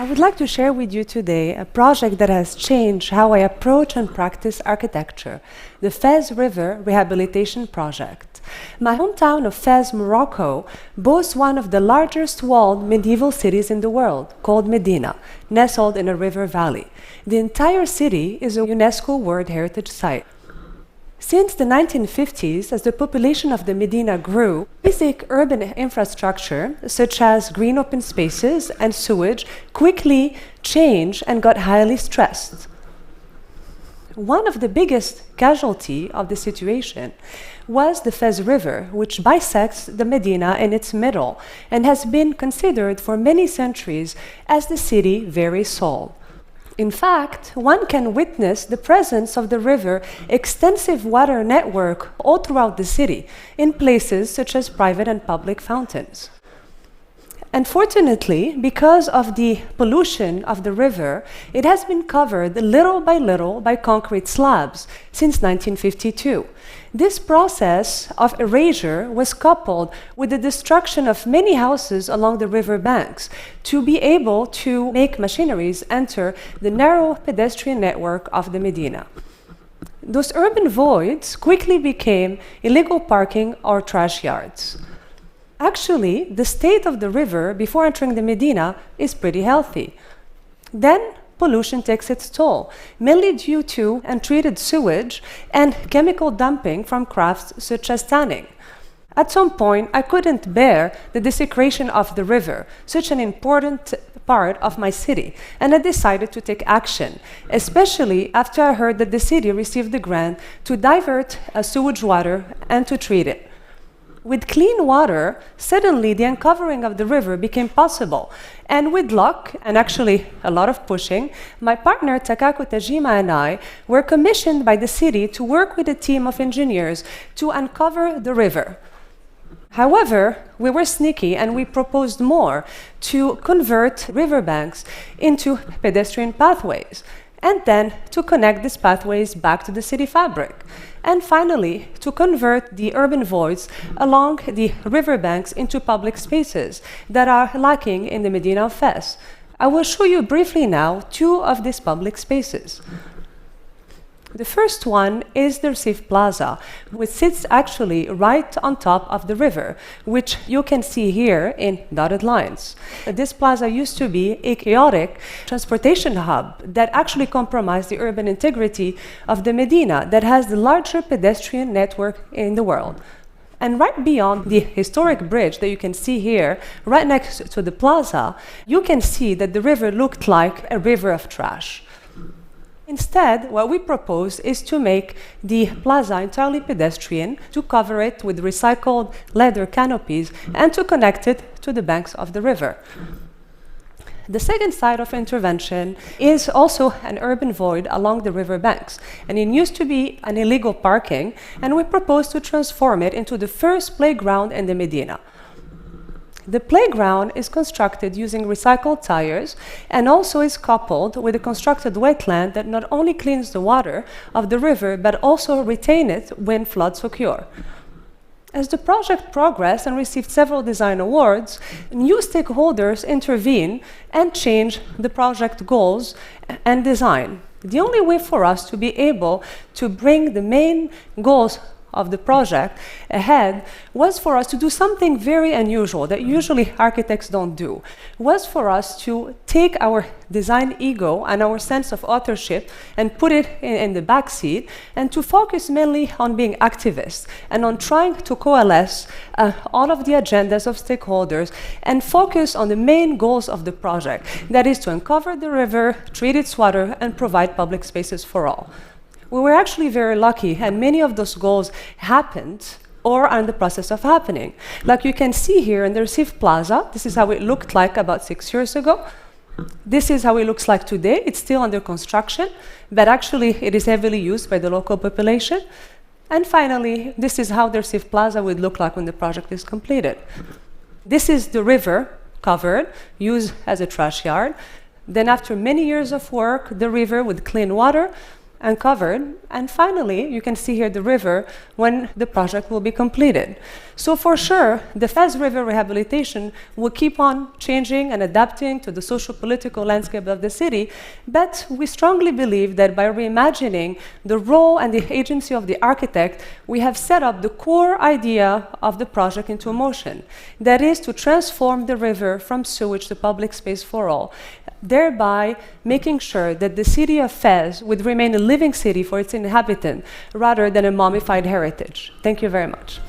I would like to share with you today a project that has changed how I approach and practice architecture, the Fez River Rehabilitation Project. My hometown of Fez, Morocco, boasts one of the largest walled medieval cities in the world, called Medina, nestled in a river valley. The entire city is a UNESCO World Heritage Site. Since the 1950s, as the population of the Medina grew, basic urban infrastructure, such as green open spaces and sewage, quickly changed and got highly stressed. One of the biggest casualties of the situation was the Fez River, which bisects the Medina in its middle and has been considered for many centuries as the city's very soul. In fact, one can witness the presence of the river's extensive water network all throughout the city, in places such as private and public fountains. Unfortunately, because of the pollution of the river, it has been covered little by concrete slabs since 1952. This process of erasure was coupled with the destruction of many houses along the river banks to be able to make machineries enter the narrow pedestrian network of the Medina. Those urban voids quickly became illegal parking or trash yards. Actually, the state of the river before entering the Medina is pretty healthy. Then pollution takes its toll, mainly due to untreated sewage and chemical dumping from crafts such as tanning. At some point, I couldn't bear the desecration of the river, such an important part of my city, and I decided to take action, especially after I heard that the city received the grant to divert sewage water and to treat it. With clean water, suddenly the uncovering of the river became possible. And with luck, and actually a lot of pushing, my partner Takako Tajima and I were commissioned by the city to work with a team of engineers to uncover the river. However, we were sneaky and we proposed more to convert riverbanks into pedestrian pathways, and then to connect these pathways back to the city fabric. And finally, to convert the urban voids along the riverbanks into public spaces that are lacking in the Medina of Fez. I will show you briefly now two of these public spaces. The first one is the Recife Plaza, which sits actually right on top of the river, which you can see here in dotted lines. This plaza used to be a chaotic transportation hub that actually compromised the urban integrity of the Medina that has the largest pedestrian network in the world. And right beyond the historic bridge that you can see here, right next to the plaza, you can see that the river looked like a river of trash. Instead, what we propose is to make the plaza entirely pedestrian, to cover it with recycled leather canopies, and to connect it to the banks of the river. The second site of intervention is also an urban void along the river banks, and it used to be an illegal parking, and we propose to transform it into the first playground in the Medina. The playground is constructed using recycled tires and also is coupled with a constructed wetland that not only cleans the water of the river but also retains it when floods occur. As the project progressed and received several design awards, new stakeholders intervened and changed the project goals and design. The only way for us to be able to bring the main goals of the project ahead was for us to do something very unusual that usually architects don't do, was for us to take our design ego and our sense of authorship and put it in the back seat and to focus mainly on being activists and on trying to coalesce all of the agendas of stakeholders and focus on the main goals of the project, that is to uncover the river, treat its water, and provide public spaces for all. We were actually very lucky, and many of those goals happened or are in the process of happening. Like you can see here in the Recife Plaza, this is how it looked like about 6 years ago. This is how it looks like today. It's still under construction, but actually it is heavily used by the local population. And finally, this is how the Recife Plaza would look like when the project is completed. This is the river covered, used as a trash yard. Then after many years of work, the river with clean water and covered. And finally, you can see here the river when the project will be completed. So for sure, the Fez River rehabilitation will keep on changing and adapting to the social-political landscape of the city, but we strongly believe that by reimagining the role and the agency of the architect, we have set up the core idea of the project into motion. That is to transform the river from sewage to public space for all, thereby making sure that the city of Fez would remain a living city for its inhabitants rather than a mummified heritage. Thank you very much.